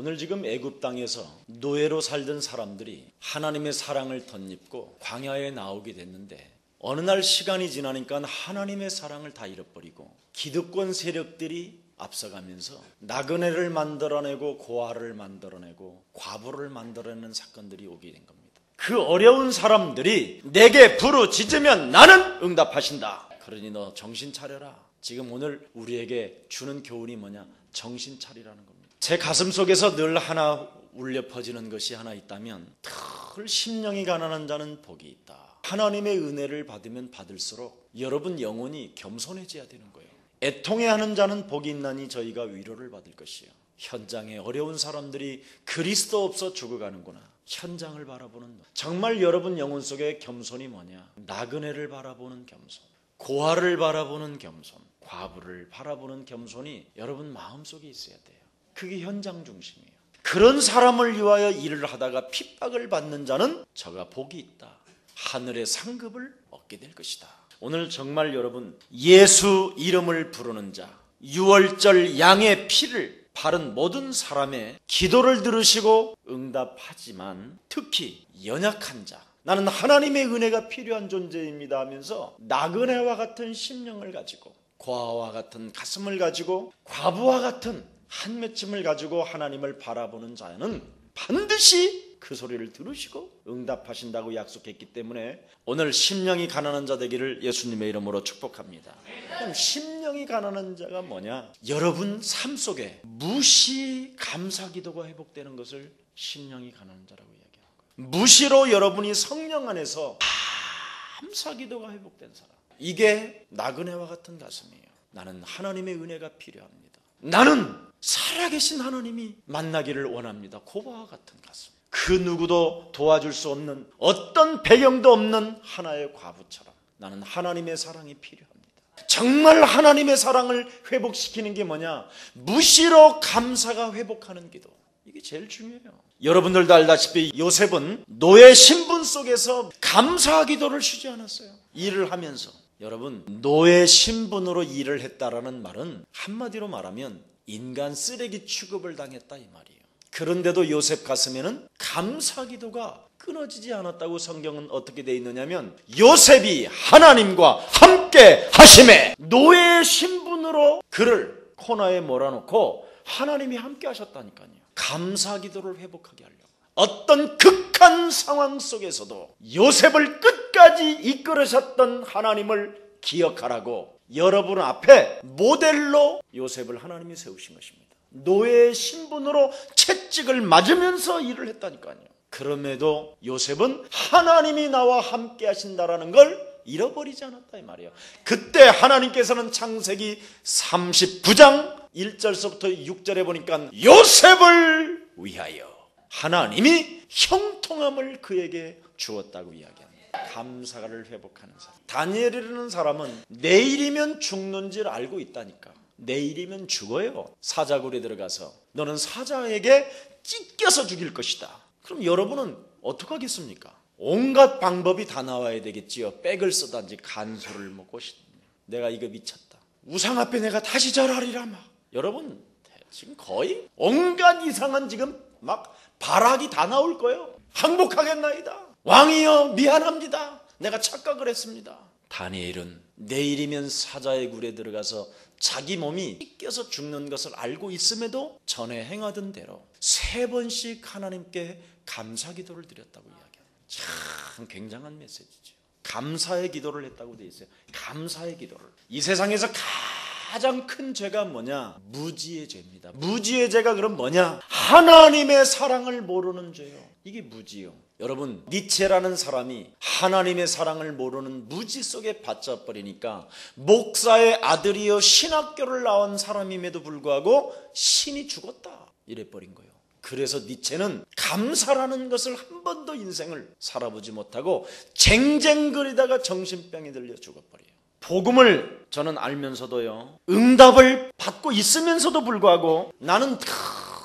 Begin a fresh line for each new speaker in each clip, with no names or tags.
오늘 지금 애굽 땅에서 노예로 살던 사람들이 하나님의 사랑을 덧입고 광야에 나오게 됐는데 어느 날 시간이 지나니까 하나님의 사랑을 다 잃어버리고 기득권 세력들이 앞서가면서 나그네를 만들어내고 고아를 만들어내고 과부를 만들어내는 사건들이 오게 된 겁니다. 그 어려운 사람들이 내게 부르짖으면 나는 응답하신다. 그러니 너 정신 차려라. 지금 오늘 우리에게 주는 교훈이 뭐냐? 정신 차리라는 겁니다. 제 가슴 속에서 늘 하나 울려 퍼지는 것이 하나 있다면 늘 심령이 가난한 자는 복이 있다. 하나님의 은혜를 받으면 받을수록 여러분 영혼이 겸손해져야 되는 거예요. 애통해하는 자는 복이 있나니 저희가 위로를 받을 것이요. 현장에 어려운 사람들이 그리스도 없어 죽어가는구나. 현장을 바라보는, 정말 여러분 영혼 속에 겸손이 뭐냐? 나그네를 바라보는 겸손, 고아를 바라보는 겸손, 과부를 바라보는 겸손이 여러분 마음속에 있어야 돼요. 그게 현장 중심이에요. 그런 사람을 위하여 일을 하다가 핍박을 받는 자는 저가 복이 있다. 하늘의 상급을 얻게 될 것이다. 오늘 정말 여러분 예수 이름을 부르는 자, 유월절 양의 피를 바른 모든 사람의 기도를 들으시고 응답하지만 특히 연약한 자, 나는 하나님의 은혜가 필요한 존재입니다 하면서 나그네와 같은 심령을 가지고 고아와 같은 가슴을 가지고 과부와 같은 한 맺힘을 가지고 하나님을 바라보는 자는 반드시 그 소리를 들으시고 응답하신다고 약속했기 때문에 오늘 심령이 가난한 자 되기를 예수님의 이름으로 축복합니다. 그럼 심령이 가난한 자가 뭐냐? 여러분 삶 속에 무시 감사 기도가 회복되는 것을 심령이 가난한 자라고 이야기하는 거예요. 무시로 여러분이 성령 안에서 감사 기도가 회복된 사람, 이게 나그네와 같은 가슴이에요. 나는 하나님의 은혜가 필요합니다. 나는 살아계신 하나님이 만나기를 원합니다. 고바와 같은 가슴, 그 누구도 도와줄 수 없는, 어떤 배경도 없는 하나의 과부처럼 나는 하나님의 사랑이 필요합니다. 정말 하나님의 사랑을 회복시키는 게 뭐냐? 무시로 감사가 회복하는 기도, 이게 제일 중요해요. 여러분들도 알다시피 요셉은 노예 신분 속에서 감사 기도를 쉬지 않았어요. 일을 하면서. 여러분, 노예 신분으로 일을 했다라는 말은 한마디로 말하면 인간 쓰레기 취급을 당했다 이 말이에요. 그런데도 요셉 가슴에는 감사 기도가 끊어지지 않았다고 성경은 어떻게 되어 있느냐면 요셉이 하나님과 함께 하심에, 노예 신분으로 그를 코너에 몰아놓고 하나님이 함께 하셨다니까요. 감사 기도를 회복하게 하려고 어떤 극한 상황 속에서도 요셉을 끝까지 이끌으셨던 하나님을 기억하라고 여러분 앞에 모델로 요셉을 하나님이 세우신 것입니다. 노예 신분으로 채찍을 맞으면서 일을 했다니까요. 그럼에도 요셉은 하나님이 나와 함께 하신다라는 걸 잃어버리지 않았다 이 말이에요. 그때 하나님께서는 창세기 39장 1절서부터 6절에 보니까 요셉을 위하여 하나님이 형통함을 그에게 주었다고 이야기합니다. 감사를 회복하는 사람. 다니엘이라는 사람은 내일이면 죽는 줄 알고 있다니까. 내일이면 죽어요. 사자굴에 들어가서 너는 사자에게 찢겨서 죽일 것이다. 그럼 여러분은 어떡하겠습니까? 온갖 방법이 다 나와야 되겠지요. 백을 쓰든지 간소를 먹고 내가 이거 미쳤다. 우상 앞에 내가 다시 절하리라 막. 여러분 지금 거의 온갖 이상한 지금 막 발악이 다 나올 거예요. 항복하겠나이다. 왕이여 미안합니다. 내가 착각을 했습니다. 다니엘은 내일이면 사자의 굴에 들어가서 자기 몸이 찢겨서 죽는 것을 알고 있음에도 전에 행하던 대로 3번씩 하나님께 감사 기도를 드렸다고 이야기합니다. 참 굉장한 메시지죠. 감사의 기도를 했다고 되어 있어요. 감사의 기도를. 이 세상에서 가장 큰 죄가 뭐냐? 무지의 죄입니다. 무지의 죄가 그럼 뭐냐? 하나님의 사랑을 모르는 죄요. 이게 무지요. 여러분, 니체라는 사람이 하나님의 사랑을 모르는 무지 속에 받쳐버리니까 목사의 아들이여 신학교를 나온 사람임에도 불구하고 신이 죽었다 이래버린 거예요. 그래서 니체는 감사라는 것을 한 번도 인생을 살아보지 못하고 쟁쟁거리다가 정신병에 들려 죽어버려요. 복음을 저는 알면서도요, 응답을 받고 있으면서도 불구하고 나는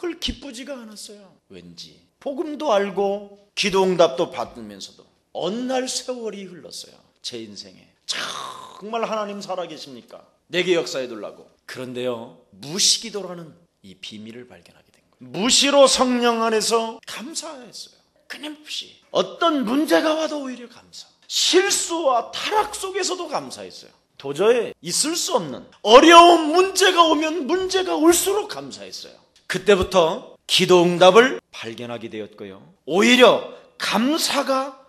늘 기쁘지가 않았어요. 왠지 복음도 알고 기도응답도 받으면서도 어느 날 세월이 흘렀어요. 제 인생에. 정말 하나님 살아계십니까? 내게 역사해 두려고. 그런데요, 무시기도라는 이 비밀을 발견하게 된 거예요. 무시로 성령 안에서 감사했어요. 끊임없이 어떤 문제가 와도 오히려 감사, 실수와 타락 속에서도 감사했어요. 도저히 있을 수 없는 어려운 문제가 오면 문제가 올수록 감사했어요. 그때부터 기도 응답을 발견하게 되었고요. 오히려 감사가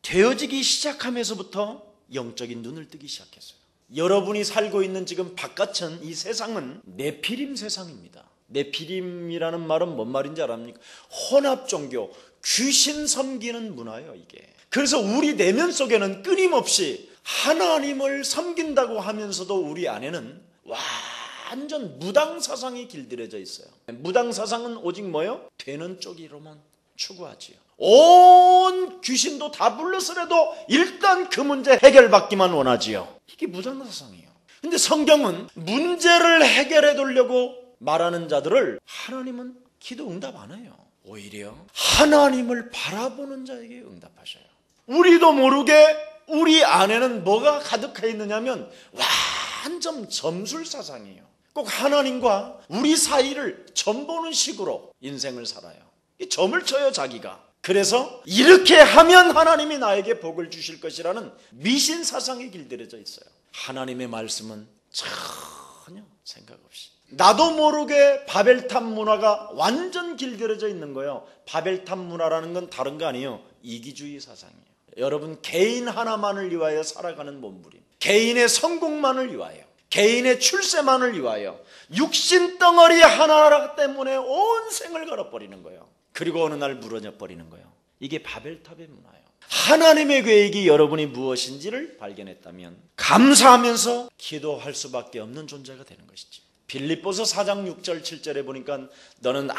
되어지기 시작하면서부터 영적인 눈을 뜨기 시작했어요. 여러분이 살고 있는 지금 바깥은 이 세상은 네피림 세상입니다. 네피림이라는 말은 뭔 말인지 알합니까? 혼합 종교, 귀신 섬기는 문화예요, 이게. 그래서 우리 내면 속에는 끊임없이 하나님을 섬긴다고 하면서도 우리 안에는 완전 무당 사상이 길들여져 있어요. 무당 사상은 오직 뭐예요? 되는 쪽으로만 추구하지요. 온 귀신도 다 불러서라도 일단 그 문제 해결받기만 원하지요. 이게 무당 사상이에요. 근데 성경은 문제를 해결해 두려고 말하는 자들을 하나님은 기도 응답 안 해요. 오히려 하나님을 바라보는 자에게 응답하셔요. 우리도 모르게 우리 안에는 뭐가 가득해 있느냐면 완전 점술 사상이에요. 꼭 하나님과 우리 사이를 점 보는 식으로 인생을 살아요. 점을 쳐요, 자기가. 그래서 이렇게 하면 하나님이 나에게 복을 주실 것이라는 미신 사상이 길들여져 있어요. 하나님의 말씀은 전혀 생각 없이 나도 모르게 바벨탑 문화가 완전 길들여져 있는 거예요. 바벨탑 문화라는 건 다른 거 아니에요. 이기주의 사상이에요. 여러분, 개인 하나만을 위하여 살아가는 몸부림, 개인의 성공만을 위하여, 개인의 출세만을 위하여 육신 덩어리 하나 때문에 온 생을 걸어버리는 거예요. 그리고 어느 날 무너져 버리는 거예요. 이게 바벨탑의 문화예요. 하나님의 계획이 여러분이 무엇인지를 발견했다면 감사하면서 기도할 수밖에 없는 존재가 되는 것이죠. 빌립보서 4장 6절 7절에 보니까 너는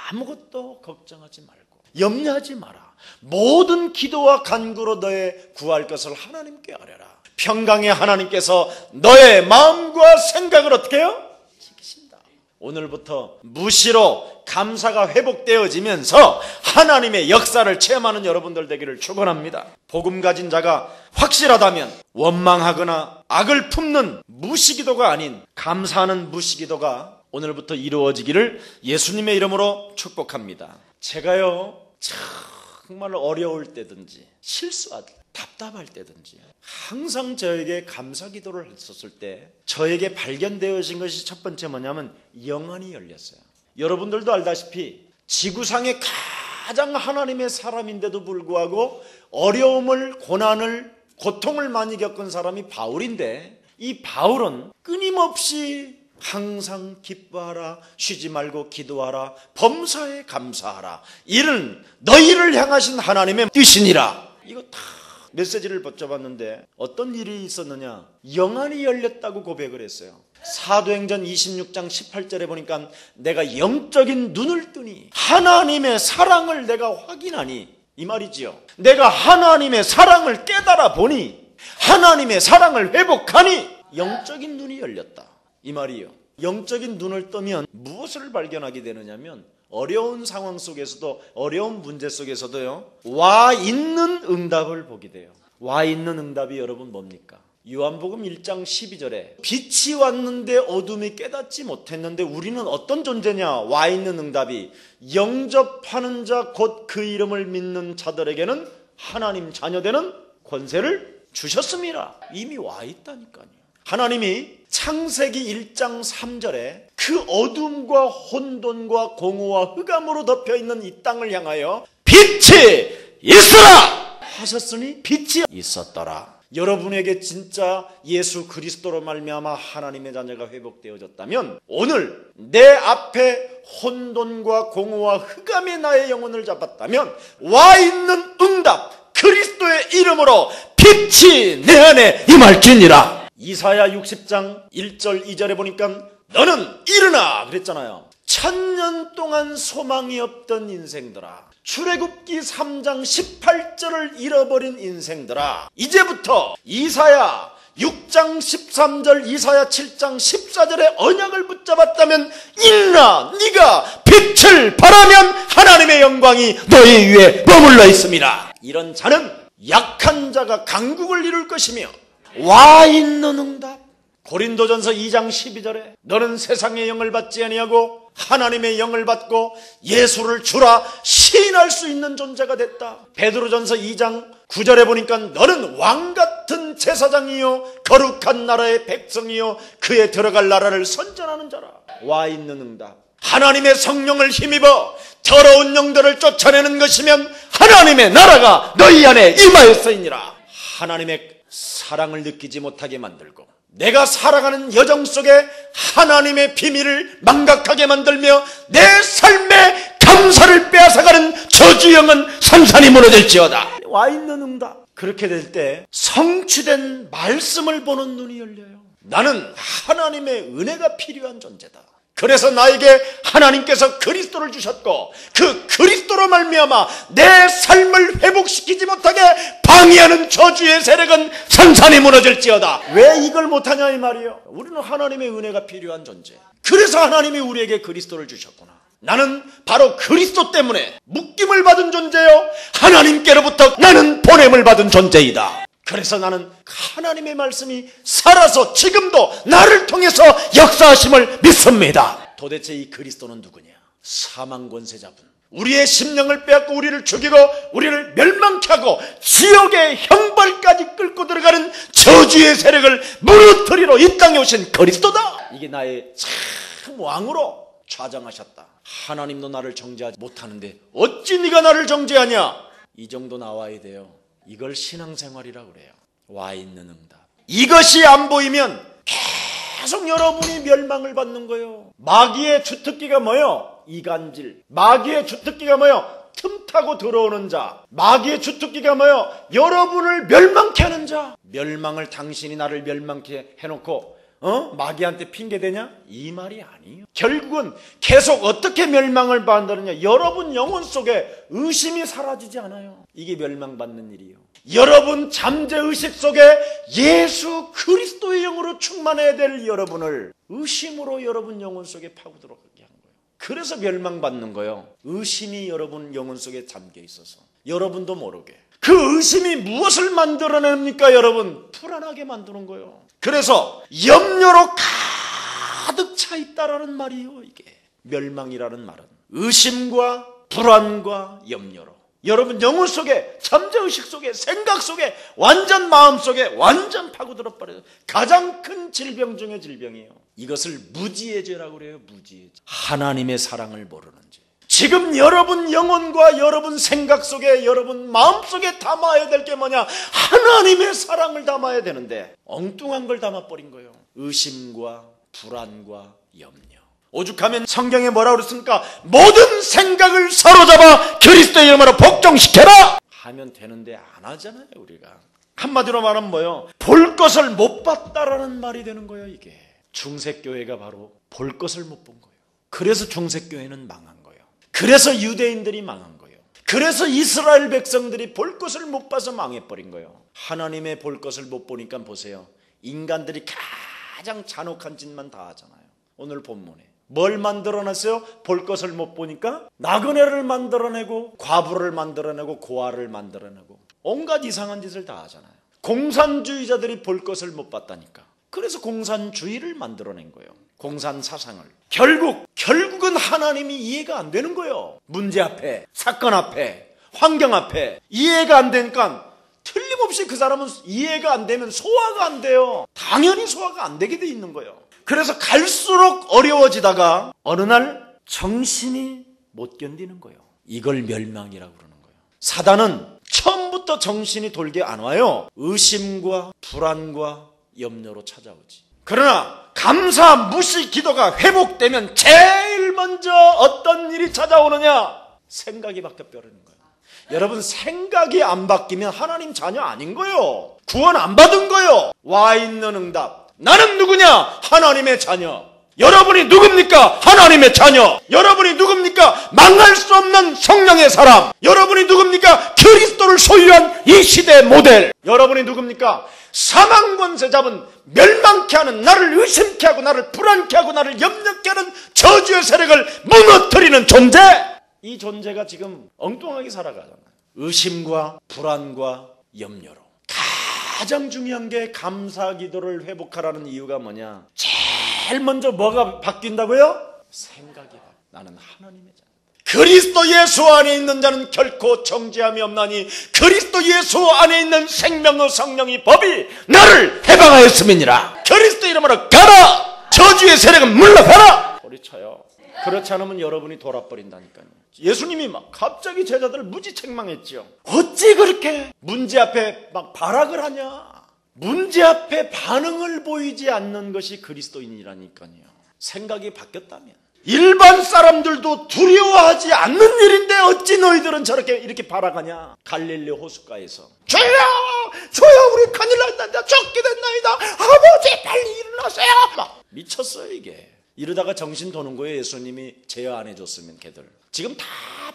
아무것도 걱정하지 말고 염려하지 마라. 모든 기도와 간구로 너의 구할 것을 하나님께 아뢰라. 평강의 하나님께서 너의 마음과 생각을 어떻게 해요? 지키신다. 오늘부터 무시로 감사가 회복되어지면서 하나님의 역사를 체험하는 여러분들 되기를 축원합니다. 복음 가진 자가 확실하다면 원망하거나 악을 품는 무시기도가 아닌 감사하는 무시기도가 오늘부터 이루어지기를 예수님의 이름으로 축복합니다. 제가요 정말 어려울 때든지 실수할 때 답답할 때든지 항상 저에게 감사 기도를 했었을 때 저에게 발견되어진 것이 첫 번째 뭐냐면 영안이 열렸어요. 여러분들도 알다시피 지구상의 가장 하나님의 사람인데도 불구하고 어려움을, 고난을, 고통을 많이 겪은 사람이 바울인데 이 바울은 끊임없이 항상 기뻐하라, 쉬지 말고 기도하라, 범사에 감사하라, 이는 너희를 향하신 하나님의 뜻이니라. 이거 다 메시지를 붙잡았는데 어떤 일이 있었느냐? 영안이 열렸다고 고백을 했어요. 사도행전 26장 18절에 보니까 내가 영적인 눈을 뜨니 하나님의 사랑을 내가 확인하니, 이 말이지요. 내가 하나님의 사랑을 깨달아 보니 하나님의 사랑을 회복하니 영적인 눈이 열렸다, 이 말이에요. 영적인 눈을 뜨면 무엇을 발견하게 되느냐면 어려운 상황 속에서도, 어려운 문제 속에서도요, 와 있는 응답을 보게 돼요. 와 있는 응답이 여러분 뭡니까? 요한복음 1장 12절에 빛이 왔는데 어둠이 깨닫지 못했는데 우리는 어떤 존재냐? 와 있는 응답이 영접하는 자 곧 그 이름을 믿는 자들에게는 하나님 자녀되는 권세를 주셨습니다. 이미 와 있다니까요. 하나님이 창세기 1장 3절에 그 어둠과 혼돈과 공허와 흑암으로 덮여있는 이 땅을 향하여 빛이 있으라 하셨으니 빛이 있었더라. 여러분에게 진짜 예수 그리스도로 말미암아 하나님의 자녀가 회복되어졌다면 오늘 내 앞에 혼돈과 공허와 흑암이 나의 영혼을 잡았다면 와 있는 응답 그리스도의 이름으로 빛이 내 안에 임할지니라. 이사야 60장 1절 2절에 보니까 너는 일어나 그랬잖아요. 1000년 동안 소망이 없던 인생들아, 출애굽기 3장 18절을 잃어버린 인생들아, 이제부터 이사야 6장 13절, 이사야 7장 14절의 언약을 붙잡았다면 일어나 네가 빛을 발하면 하나님의 영광이 너희 위에 머물러 있습니다. 이런 자는 약한 자가 강국을 이룰 것이며 와 있는 응답, 고린도전서 2장 12절에 너는 세상의 영을 받지 아니하고 하나님의 영을 받고 예수를 주라 시인할 수 있는 존재가 됐다. 베드로전서 2장 9절에 보니까 너는 왕같은 제사장이요 거룩한 나라의 백성이요 그에 들어갈 나라를 선전하는 자라. 와 있는 응답. 하나님의 성령을 힘입어 더러운 영들을 쫓아내는 것이면 하나님의 나라가 너희 안에 임하였으니라. 하나님의 사랑을 느끼지 못하게 만들고 내가 살아가는 여정 속에 하나님의 비밀을 망각하게 만들며 내 삶의 감사를 빼앗아가는 저주영은 산산이 무너질지어다. 와 있는 응답. 그렇게 될 때 성취된 말씀을 보는 눈이 열려요. 나는 하나님의 은혜가 필요한 존재다. 그래서 나에게 하나님께서 그리스도를 주셨고 그 그리스도로 말미암아 내 삶을 회복시키지 못하게 방해하는 저주의 세력은 산산이 무너질지어다. 왜 이걸 못하냐 이 말이에요. 우리는 하나님의 은혜가 필요한 존재. 그래서 하나님이 우리에게 그리스도를 주셨구나. 나는 바로 그리스도 때문에 묶임을 받은 존재요 하나님께로부터 나는 보냄을 받은 존재이다. 그래서 나는 하나님의 말씀이 살아서 지금도 나를 통해서 역사하심을 믿습니다. 도대체 이 그리스도는 누구냐? 사망 권세 잡은 우리의 심령을 빼앗고 우리를 죽이고 우리를 멸망케 하고 지옥의 형벌까지 끌고 들어가는 저주의 세력을 무너뜨리러 이 땅에 오신 그리스도다. 이게 나의 참 왕으로 좌정하셨다. 하나님도 나를 정죄하지 못하는데 어찌 네가 나를 정죄하냐? 이 정도 나와야 돼요. 이걸 신앙생활이라고 그래요. 와 있는 응답. 이것이 안 보이면 계속 여러분이 멸망을 받는 거예요. 마귀의 주특기가 뭐예요? 이간질. 마귀의 주특기가 뭐예요? 틈타고 들어오는 자. 마귀의 주특기가 뭐예요? 여러분을 멸망케 하는 자. 멸망을 당신이 나를 멸망케 해놓고 마귀한테 핑계대냐? 이 말이 아니에요. 결국은 계속 어떻게 멸망을 받느냐? 여러분 영혼 속에 의심이 사라지지 않아요. 이게 멸망받는 일이에요. 여러분 잠재의식 속에 예수 그리스도의 영으로 충만해야 될 여러분을 의심으로 여러분 영혼 속에 파고들어가게 한 거예요. 그래서 멸망받는 거예요. 의심이 여러분 영혼 속에 잠겨 있어서 여러분도 모르게. 그 의심이 무엇을 만들어냅니까 여러분? 불안하게 만드는 거예요. 그래서 염려로 가득 차 있다라는 말이에요. 이게 멸망이라는 말은 의심과 불안과 염려로 여러분 영혼 속에 잠재의식 속에 생각 속에 완전 마음 속에 완전 파고들어 버려요. 가장 큰 질병 중의 질병이에요. 이것을 무지의 죄라고 그래요. 무지의 죄. 하나님의 사랑을 모르는 죄. 지금 여러분 영혼과 여러분 생각 속에 여러분 마음 속에 담아야 될 게 뭐냐? 하나님의 사랑을 담아야 되는데 엉뚱한 걸 담아버린 거예요. 의심과 불안과 염려. 오죽하면 성경에 뭐라고 그랬습니까? 모든 생각을 사로잡아 그리스도의 이름으로 복종시켜라 하면 되는데 안 하잖아요. 우리가 한마디로 말하면 뭐예요? 볼 것을 못 봤다라는 말이 되는 거예요. 이게 중세교회가 바로 볼 것을 못 본 거예요. 그래서 중세교회는 망한 거예요. 그래서 유대인들이 망한 거예요. 그래서 이스라엘 백성들이 볼 것을 못 봐서 망해버린 거예요. 하나님의 볼 것을 못 보니까 보세요. 인간들이 가장 잔혹한 짓만 다 하잖아요. 오늘 본문에 뭘 만들어냈어요? 볼 것을 못 보니까 나그네를 만들어내고 과부를 만들어내고 고아를 만들어내고 온갖 이상한 짓을 다 하잖아요. 공산주의자들이 볼 것을 못 봤다니까. 그래서 공산주의를 만들어낸 거예요. 공산 사상을. 결국은 하나님이 이해가 안 되는 거예요. 문제 앞에, 사건 앞에, 환경 앞에 이해가 안 되니까 틀림없이 그 사람은 이해가 안 되면 소화가 안 돼요. 당연히 소화가 안 되게 돼 있는 거예요. 그래서 갈수록 어려워지다가 어느 날 정신이 못 견디는 거예요. 이걸 멸망이라고 그러는 거예요. 사단은 처음부터 정신이 돌게 안 와요. 의심과 불안과 염려로 찾아오지. 그러나 감사 무시 기도가 회복되면 제일 먼저 어떤 일이 찾아오느냐? 생각이 바뀌어버리는 거예요. 여러분 생각이 안 바뀌면 하나님 자녀 아닌 거예요. 구원 안 받은 거예요. 와 있는 응답. 나는 누구냐? 하나님의 자녀. 여러분이 누굽니까? 하나님의 자녀. 여러분이 누굽니까? 망할 수 없는 성령의 사람. 여러분이 누굽니까? 그리스도를 소유한 이 시대의 모델. 여러분이 누굽니까? 사망 권세 잡은 멸망케 하는 나를 의심케 하고 나를 불안케 하고 나를 염려케 하는 저주의 세력을 무너뜨리는 존재. 이 존재가 지금 엉뚱하게 살아가잖아요. 의심과 불안과 염려로 가장 중요한 게 감사 기도를 회복하라는 이유가 뭐냐? 제일 먼저 뭐가 바뀐다고요? 생각이 바뀌어. 나는 하나님의 자녀다. 그리스도 예수 안에 있는 자는 결코 정죄함이 없나니 그리스도 예수 안에 있는 생명의 성령의 법이 나를 해방하였음이니라. 그리스도 이름으로 가라. 저주의 세력은 물러가라. 소리쳐요. 그렇지 않으면 여러분이 돌아버린다니까요. 예수님이 막 갑자기 제자들을 무지 책망했죠. 어찌 그렇게 문제 앞에 막 발악을 하냐. 문제 앞에 반응을 보이지 않는 것이 그리스도인이라니까요. 생각이 바뀌었다면 일반 사람들도 두려워하지 않는 일인데 어찌 너희들은 저렇게 이렇게 발악하냐. 갈릴리 호숫가에서 주여 우리 큰일 났단다. 죽게 됐나이다. 아버지 빨리 일어나세요. 막 미쳤어요 이게. 이러다가 정신 도는 거예요. 예수님이 제어 안 해줬으면 걔들. 지금 다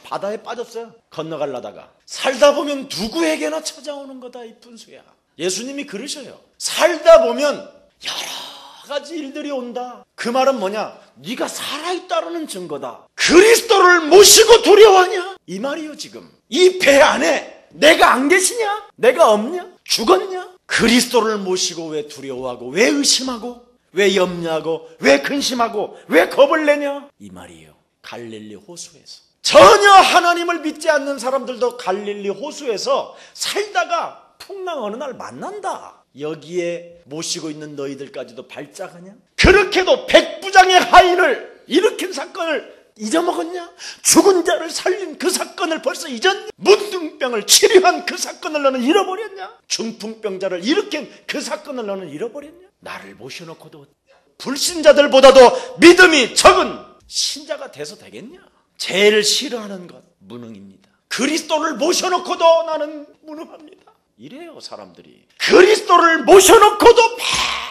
바다에 빠졌어요. 건너가려다가. 살다 보면 누구에게나 찾아오는 거다 이 분수야. 예수님이 그러셔요. 살다 보면 여러 가지 일들이 온다. 그 말은 뭐냐? 네가 살아있다는 증거다. 그리스도를 모시고 두려워하냐? 이 말이요 지금. 이 배 안에 내가 안 계시냐? 내가 없냐? 죽었냐? 그리스도를 모시고 왜 두려워하고 왜 의심하고 왜 염려하고 왜 근심하고 왜 겁을 내냐? 이 말이에요. 갈릴리 호수에서. 전혀 하나님을 믿지 않는 사람들도 갈릴리 호수에서 살다가 풍랑 어느 날 만난다. 여기에 모시고 있는 너희들까지도 발작하냐? 그렇게도 백부장의 하인을 일으킨 사건을 잊어먹었냐? 죽은 자를 살린 그 사건을 벌써 잊었냐? 문둥병을 치료한 그 사건을 너는 잃어버렸냐? 중풍병자를 일으킨 그 사건을 너는 잃어버렸냐? 나를 모셔놓고도 불신자들보다도 믿음이 적은 신자가 돼서 되겠냐? 제일 싫어하는 것 무능입니다. 그리스도를 모셔놓고도 나는 무능합니다. 이래요 사람들이. 그리스도를 모셔놓고도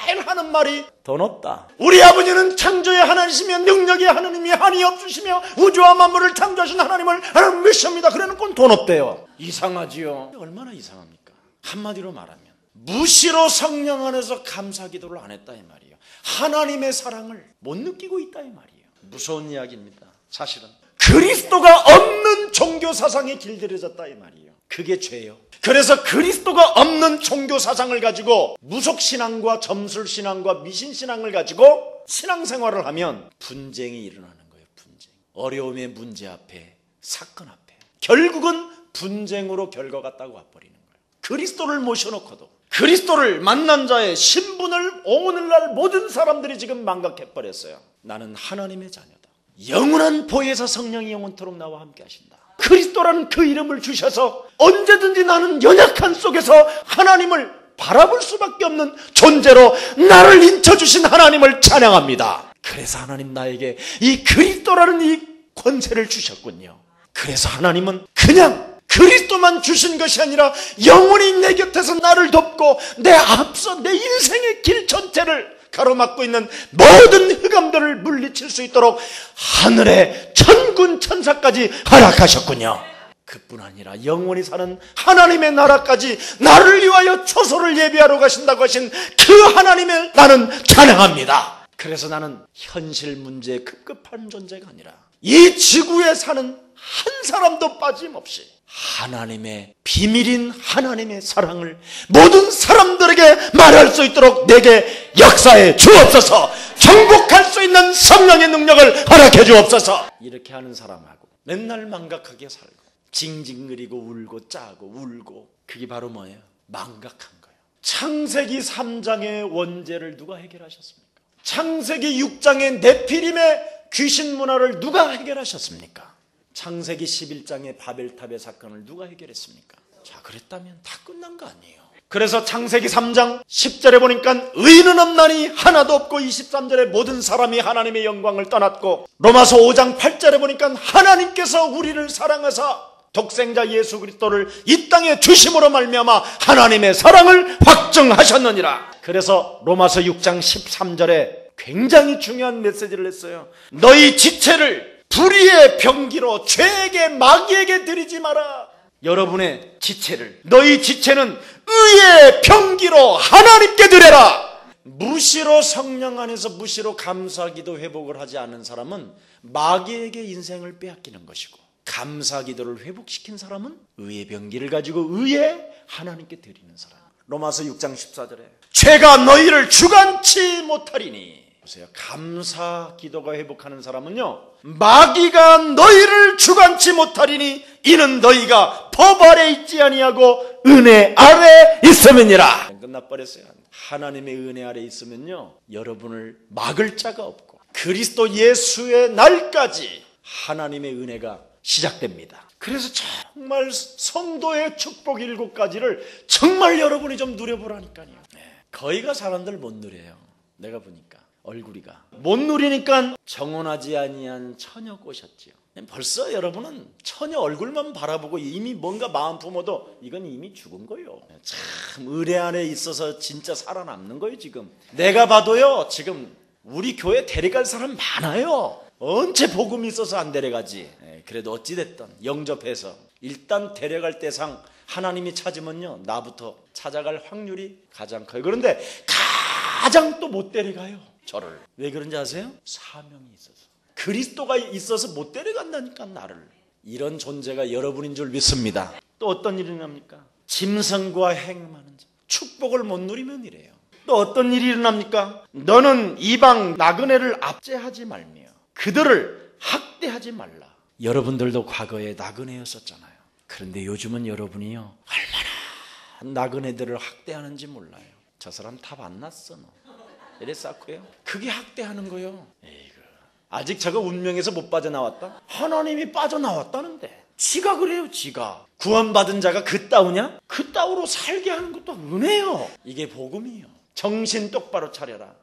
매일 하는 말이 돈 없다. 우리 아버지는 창조의 하나님이시며 능력의 하나님이 한이 없으시며 우주와 만물을 창조하신 하나님을 하나님 믿습니다. 그래놓고는 돈 없대요. 이상하지요. 얼마나 이상합니까? 한마디로 말하면 무시로 성령 안에서 감사 기도를 안 했다 이 말이에요. 하나님의 사랑을 못 느끼고 있다 이 말이에요. 무서운 이야기입니다. 사실은 그리스도가 없는 종교 사상에 길들여졌다 이 말이에요. 그게 죄예요. 그래서 그리스도가 없는 종교 사상을 가지고 무속신앙과 점술신앙과 미신신앙을 가지고 신앙생활을 하면 분쟁이 일어나는 거예요. 분쟁. 어려움의 문제 앞에 사건 앞에 결국은 분쟁으로 결과가 따고 와버리는 거예요. 그리스도를 모셔놓고도 그리스도를 만난 자의 신분을 오늘날 모든 사람들이 지금 망각해버렸어요. 나는 하나님의 자녀다. 영원한 보혜사 성령이 영원토록 나와 함께 하신다. 그리스도라는 그 이름을 주셔서 언제든지 나는 연약한 속에서 하나님을 바라볼 수밖에 없는 존재로 나를 인쳐주신 하나님을 찬양합니다. 그래서 하나님 나에게 이 그리스도라는 이 권세를 주셨군요. 그래서 하나님은 그냥 그리스도만 주신 것이 아니라 영원히 내 곁에서 나를 돕고 내 앞서 내 인생의 길 전체를 가로막고 있는 모든 흑암들을 물리칠 수 있도록 하늘의 천군 천사까지 허락하셨군요. 그뿐 아니라 영원히 사는 하나님의 나라까지 나를 위하여 초소를 예비하러 가신다고 하신 그 하나님을 나는 찬양합니다. 그래서 나는 현실 문제에 급급한 존재가 아니라 이 지구에 사는 한 사람도 빠짐없이 하나님의 비밀인 하나님의 사랑을 모든 사람들에게 말할 수 있도록 내게 역사해 주옵소서. 정복할 수 있는 성령의 능력을 허락해 주옵소서. 이렇게 하는 사람하고 맨날 망각하게 살고 징징거리고 울고 짜고 울고 그게 바로 뭐예요? 망각한 거예요. 창세기 3장의 원죄를 누가 해결하셨습니까? 창세기 6장의 네피림의 귀신 문화를 누가 해결하셨습니까? 창세기 11장의 바벨탑의 사건을 누가 해결했습니까? 자, 그랬다면 다 끝난 거 아니에요. 그래서 창세기 3장 10절에 보니까 의인은 없나니 하나도 없고 23절에 모든 사람이 하나님의 영광을 떠났고 로마서 5장 8절에 보니까 하나님께서 우리를 사랑하사 독생자 예수 그리스도를 이 땅에 주심으로 말미암아 하나님의 사랑을 확증하셨느니라. 그래서 로마서 6장 13절에 굉장히 중요한 메시지를 했어요. 너희 지체를 불의의 병기로 죄에게 마귀에게 드리지 마라. 여러분의 지체를 너희 지체는 의의 병기로 하나님께 드려라. 무시로 성령 안에서 무시로 감사기도 회복을 하지 않는 사람은 마귀에게 인생을 빼앗기는 것이고 감사기도를 회복시킨 사람은 의의 병기를 가지고 의의 하나님께 드리는 사람. 로마서 6장 14절에 죄가 너희를 주관치 못하리니. 보세요. 감사 기도가 회복하는 사람은요, 마귀가 너희를 주관치 못하리니 이는 너희가 법 아래 있지 아니하고 은혜 아래 있음이니라. 끝나버렸어요. 하나님의 은혜 아래 있으면요, 여러분을 막을 자가 없고 그리스도 예수의 날까지 하나님의 은혜가 시작됩니다. 그래서 정말 성도의 축복 7가지를 정말 여러분이 좀 누려보라니까요. 거의가 사람들 못 누려요. 내가 보니까 얼굴이가 못 누리니까 정혼하지 아니한 처녀 꼬셨지요. 벌써 여러분은 처녀 얼굴만 바라보고 이미 뭔가 마음 품어도 이건 이미 죽은 거예요. 참 의뢰 안에 있어서 진짜 살아남는 거예요. 지금 내가 봐도요, 지금 우리 교회 데려갈 사람 많아요. 언제 복음이 있어서 안 데려가지. 그래도 어찌됐든 영접해서 일단 데려갈 대상 하나님이 찾으면요, 나부터 찾아갈 확률이 가장 커요. 그런데 가장 또 못 데려가요, 저를. 왜 그런지 아세요? 사명이 있어서. 그리스도가 있어서 못 데려간다니까, 나를. 이런 존재가 여러분인 줄 믿습니다. 또 어떤 일이 납니까? 짐승과 행음하는 자. 축복을 못 누리면 이래요. 또 어떤 일이 일어납니까? 너는 이방 나그네를 압제하지 말며 그들을 학대하지 말라. 여러분들도 과거에 나그네였었잖아요. 그런데 요즘은 여러분이요, 얼마나 나그네들을 학대하는지 몰라요. 저 사람 탑 안 났어 너. 이래 쌓고요. 그게 학대하는 거예요. 에이구, 아직 저거 운명에서 못 빠져나왔다? 하나님이 빠져나왔다는데 지가 그래요. 지가 구원받은 자가 그따우냐? 그따우로 살게 하는 것도 은혜요. 이게 복음이요. 정신 똑바로 차려라.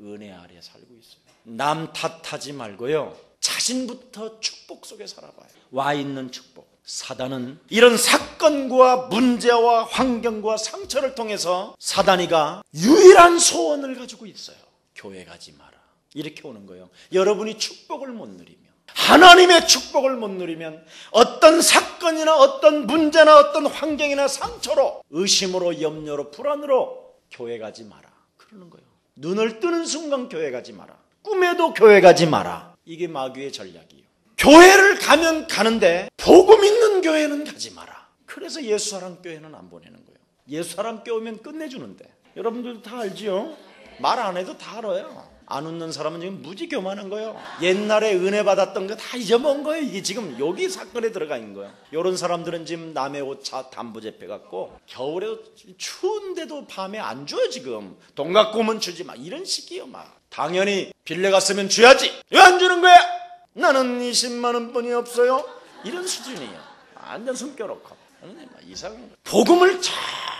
은혜 아래 살고 있어요. 남 탓하지 말고요, 자신부터 축복 속에 살아봐요. 와 있는 축복. 사단은 이런 사건과 문제와 환경과 상처를 통해서 사단이가 유일한 소원을 가지고 있어요. 교회 가지 마라. 이렇게 오는 거예요. 여러분이 축복을 못 누리면, 하나님의 축복을 못 누리면 어떤 사건이나 어떤 문제나 어떤 환경이나 상처로, 의심으로, 염려로, 불안으로 교회 가지 마라. 그러는 거예요. 눈을 뜨는 순간 교회 가지 마라. 꿈에도 교회 가지 마라. 이게 마귀의 전략이에요. 교회를 가면 가는데 복음 있는 교회는 가지 마라. 그래서 예수사랑 교회는 안 보내는 거예요. 예수사랑 교회 오면 끝내주는데. 여러분들도 다 알지요? 말 안 해도 다 알아요. 안 웃는 사람은 지금 무지 교만한 거예요. 옛날에 은혜 받았던 거 다 잊어먹은 거예요. 이게 지금 여기 사건에 들어가 있는 거예요. 이런 사람들은 지금 남의 옷 담보 잡혀갖고 겨울에 추운데도 밤에 안 줘요. 지금 돈 갖고 오면 주지 마, 이런 식이에요. 막 당연히 빌려갔으면 줘야지. 왜 안 주는 거야? 나는 20만 원뿐이 없어요. 이런 수준이에요. 완전 숨겨놓고 이상한 거예요. 복음을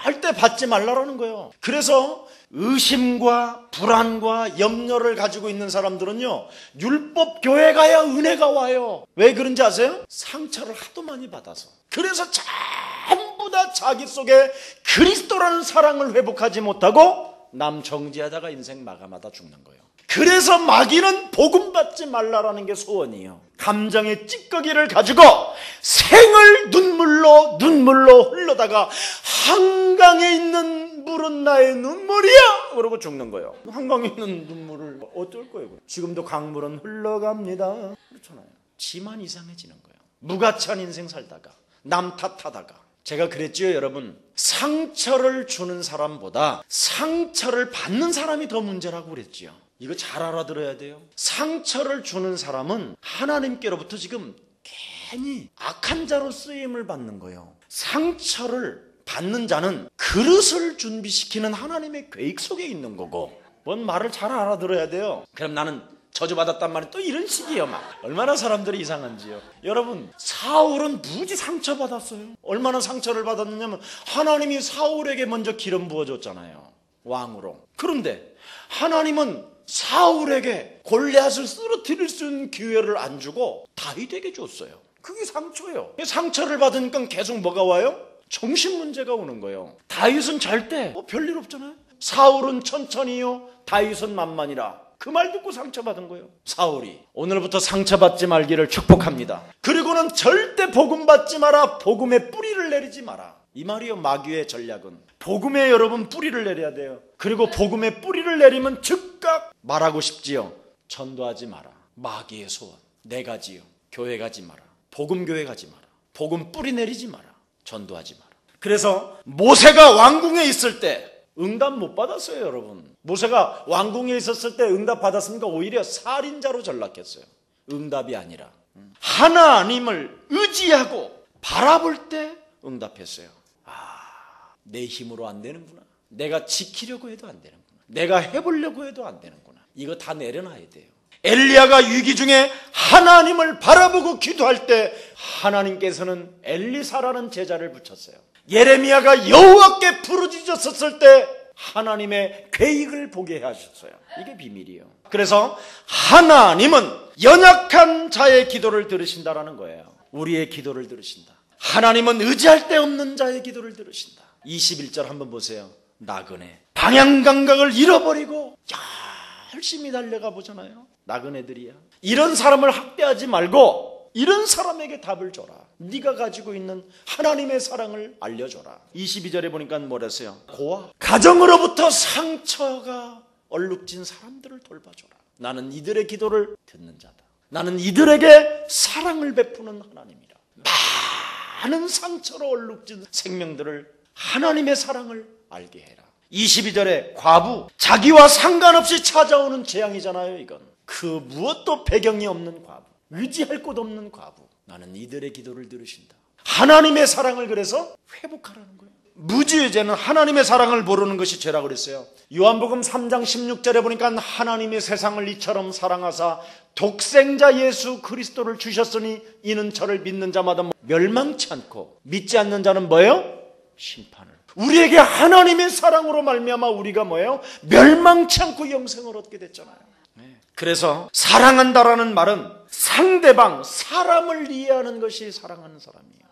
절대 받지 말라라는 거예요. 그래서 의심과 불안과 염려를 가지고 있는 사람들은요, 율법 교회 가야 은혜가 와요. 왜 그런지 아세요? 상처를 하도 많이 받아서. 그래서 전부 다 자기 속에 그리스도라는 사랑을 회복하지 못하고 남 정지하다가 인생 마감하다 죽는 거예요. 그래서 마귀는 복음 받지 말라라는 게 소원이에요. 감정의 찌꺼기를 가지고 생을 눈물로 흘러다가 한강에 있는 물은 나의 눈물이야 그러고 죽는 거예요. 한강에 있는 눈물을 어쩔 거예요? 지금도 강물은 흘러갑니다. 그렇잖아요. 지만 이상해지는 거예요. 무가치한 인생 살다가 남 탓하다가. 제가 그랬지요, 여러분. 상처를 주는 사람보다 상처를 받는 사람이 더 문제라고 그랬지요. 이거 잘 알아들어야 돼요. 상처를 주는 사람은 하나님께로부터 지금 괜히 악한 자로 쓰임을 받는 거예요. 상처를 받는 자는 그릇을 준비시키는 하나님의 계획 속에 있는 거고. 뭔 말을 잘 알아들어야 돼요. 그럼 나는 저주받았단 말이 또 이런 식이에요. 막 얼마나 사람들이 이상한지요. 여러분, 사울은 무지 상처받았어요. 얼마나 상처를 받았느냐면 하나님이 사울에게 먼저 기름 부어줬잖아요, 왕으로. 그런데 하나님은 사울에게 골리앗을 쓰러뜨릴 수 있는 기회를 안 주고 다윗에게 줬어요. 그게 상처예요. 상처를 받으니까 계속 뭐가 와요? 정신 문제가 오는 거예요. 다윗은 절대 별일 없잖아요. 사울은 천천히요, 다윗은 만만이라. 그 말 듣고 상처받은 거예요. 사울이 오늘부터 상처받지 말기를 축복합니다. 그리고는 절대 복음 받지 마라. 복음의 뿌리를 내리지 마라. 이 말이요, 마귀의 전략은. 복음에 여러분 뿌리를 내려야 돼요. 그리고 복음의 뿌리를 내리면 즉각 말하고 싶지요. 전도하지 마라. 마귀의 소원. 네 가지요. 교회 가지 마라. 복음 교회 가지 마라. 복음 뿌리 내리지 마라. 전도하지 마라. 그래서 모세가 왕궁에 있을 때 응답 못 받았어요, 여러분. 모세가 왕궁에 있었을 때 응답 받았습니까? 오히려 살인자로 전락했어요. 응답이 아니라 하나님을 의지하고 바라볼 때 응답했어요. 내 힘으로 안 되는구나. 내가 지키려고 해도 안 되는구나. 내가 해보려고 해도 안 되는구나. 이거 다 내려놔야 돼요. 엘리야가 위기 중에 하나님을 바라보고 기도할 때 하나님께서는 엘리사라는 제자를 붙였어요. 예레미야가 여호와께 부르짖었을 때 하나님의 계획을 보게 하셨어요. 이게 비밀이에요. 그래서 하나님은 연약한 자의 기도를 들으신다라는 거예요. 우리의 기도를 들으신다. 하나님은 의지할 데 없는 자의 기도를 들으신다. 21절 한번 보세요. 나그네 방향 감각을 잃어버리고 열심히 달려가 보잖아요. 나그네들이야. 이런 사람을 학대하지 말고 이런 사람에게 답을 줘라. 네가 가지고 있는 하나님의 사랑을 알려줘라. 22절에 보니까 뭐랬어요? 고아 가정으로부터 상처가 얼룩진 사람들을 돌봐줘라. 나는 이들의 기도를 듣는 자다. 나는 이들에게 사랑을 베푸는 하나님이라. 많은 상처로 얼룩진 생명들을 하나님의 사랑을 알게 해라. 22절에 과부 자기와 상관없이 찾아오는 재앙이잖아요. 이건 그 무엇도 배경이 없는 과부, 의지할 곳 없는 과부. 나는 이들의 기도를 들으신다. 하나님의 사랑을 그래서 회복하라는 거예요. 무지의죄는 하나님의 사랑을 모르는 것이 죄라고 그랬어요. 요한복음 3장 16절에 보니까 하나님이 세상을 이처럼 사랑하사 독생자 예수 그리스도를 주셨으니 이는 저를 믿는 자마다 멸망치 않고 믿지 않는 자는 뭐예요? 심판을. 우리에게 하나님의 사랑으로 말미암아 우리가 뭐예요? 멸망치 않고 영생을 얻게 됐잖아요. 그래서 사랑한다라는 말은 상대방, 사람을 이해하는 것이 사랑하는 사람이에요.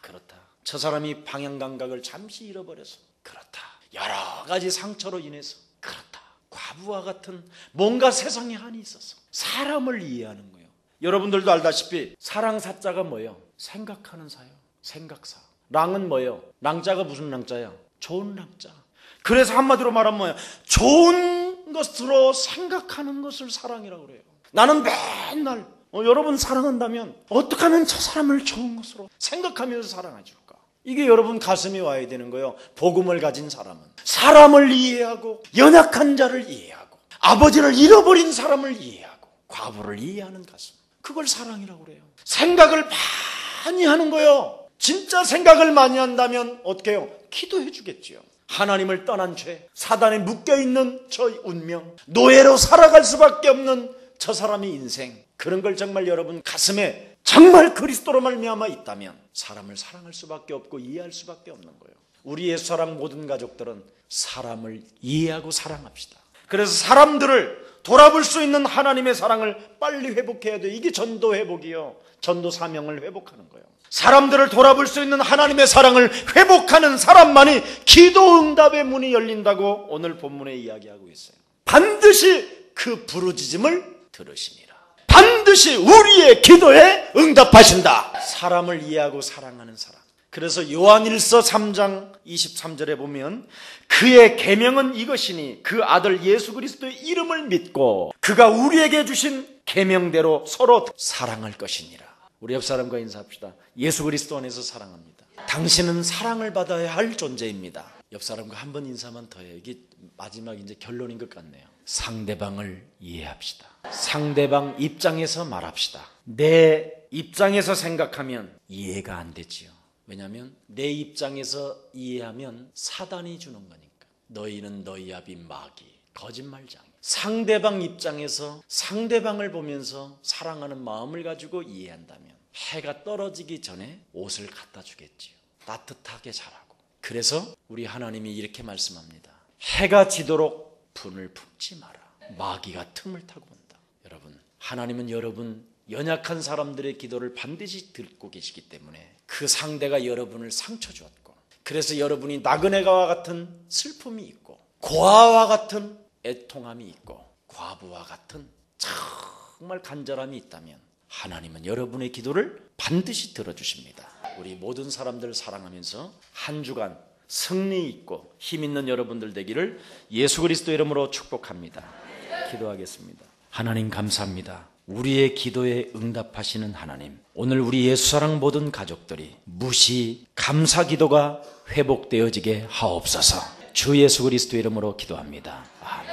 그렇다. 저 사람이 방향 감각을 잠시 잃어버려서 그렇다. 여러 가지 상처로 인해서 그렇다. 과부와 같은 뭔가 세상에 한이 있어서 사람을 이해하는 거예요. 여러분들도 알다시피 사랑 사자가 뭐예요? 생각하는 사요. 생각사. 랑은 뭐예요? 랑자가 무슨 랑자야? 좋은 랑자. 그래서 한마디로 말하면 뭐예요? 좋은 것으로 생각하는 것을 사랑이라고 그래요. 나는 맨날 여러분 사랑한다면 어떻게 하면 저 사람을 좋은 것으로 생각하면서 사랑해 줄까? 이게 여러분 가슴에 와야 되는 거예요. 복음을 가진 사람은 사람을 이해하고 연약한 자를 이해하고 아버지를 잃어버린 사람을 이해하고 과부를 이해하는 가슴. 그걸 사랑이라고 그래요. 생각을 많이 하는 거예요. 진짜 생각을 많이 한다면 어떻게 해요? 기도해 주겠지요. 하나님을 떠난 죄, 사단에 묶여있는 저 운명, 노예로 살아갈 수밖에 없는 저 사람의 인생, 그런 걸 정말 여러분 가슴에 정말 그리스도로 말미암아 있다면 사람을 사랑할 수밖에 없고 이해할 수밖에 없는 거예요. 우리 옛사랑 모든 가족들은 사람을 이해하고 사랑합시다. 그래서 사람들을 돌아볼 수 있는 하나님의 사랑을 빨리 회복해야 돼요. 이게 전도 회복이요. 전도 사명을 회복하는 거예요. 사람들을 돌아볼 수 있는 하나님의 사랑을 회복하는 사람만이 기도 응답의 문이 열린다고 오늘 본문에 이야기하고 있어요. 반드시 그 부르짖음을 들으시니라. 반드시 우리의 기도에 응답하신다. 사람을 이해하고 사랑하는 사람. 그래서 요한일서 3장 23절에 보면 그의 계명은 이것이니 그 아들 예수 그리스도의 이름을 믿고 그가 우리에게 주신 계명대로 서로 사랑할 것이니라. 우리 옆 사람과 인사합시다. 예수 그리스도 안에서 사랑합니다. 당신은 사랑을 받아야 할 존재입니다. 옆 사람과 한 번 인사만 더 해요. 이게 마지막 이제 결론인 것 같네요. 상대방을 이해합시다. 상대방 입장에서 말합시다. 내 입장에서 생각하면 이해가 안 되지요. 왜냐하면 내 입장에서 이해하면 사단이 주는 거니까. 너희는 너희 아비 마귀, 거짓말쟁이. 상대방 입장에서 상대방을 보면서 사랑하는 마음을 가지고 이해한다면 해가 떨어지기 전에 옷을 갖다 주겠지요. 따뜻하게 자라고. 그래서 우리 하나님이 이렇게 말씀합니다. 해가 지도록 분을 품지 마라. 마귀가 틈을 타고 온다. 여러분, 하나님은 여러분 연약한 사람들의 기도를 반드시 듣고 계시기 때문에 그 상대가 여러분을 상처 주었고, 그래서 여러분이 나그네가와 같은 슬픔이 있고 고아와 같은 애통함이 있고 과부와 같은 정말 간절함이 있다면 하나님은 여러분의 기도를 반드시 들어주십니다. 우리 모든 사람들 사랑하면서 한 주간 승리 있고 힘 있는 여러분들 되기를 예수 그리스도 이름으로 축복합니다. 기도하겠습니다. 하나님 감사합니다. 우리의 기도에 응답하시는 하나님, 오늘 우리 예수사랑 모든 가족들이 무시 감사 기도가 회복되어지게 하옵소서. 주 예수 그리스도 이름으로 기도합니다. 아멘.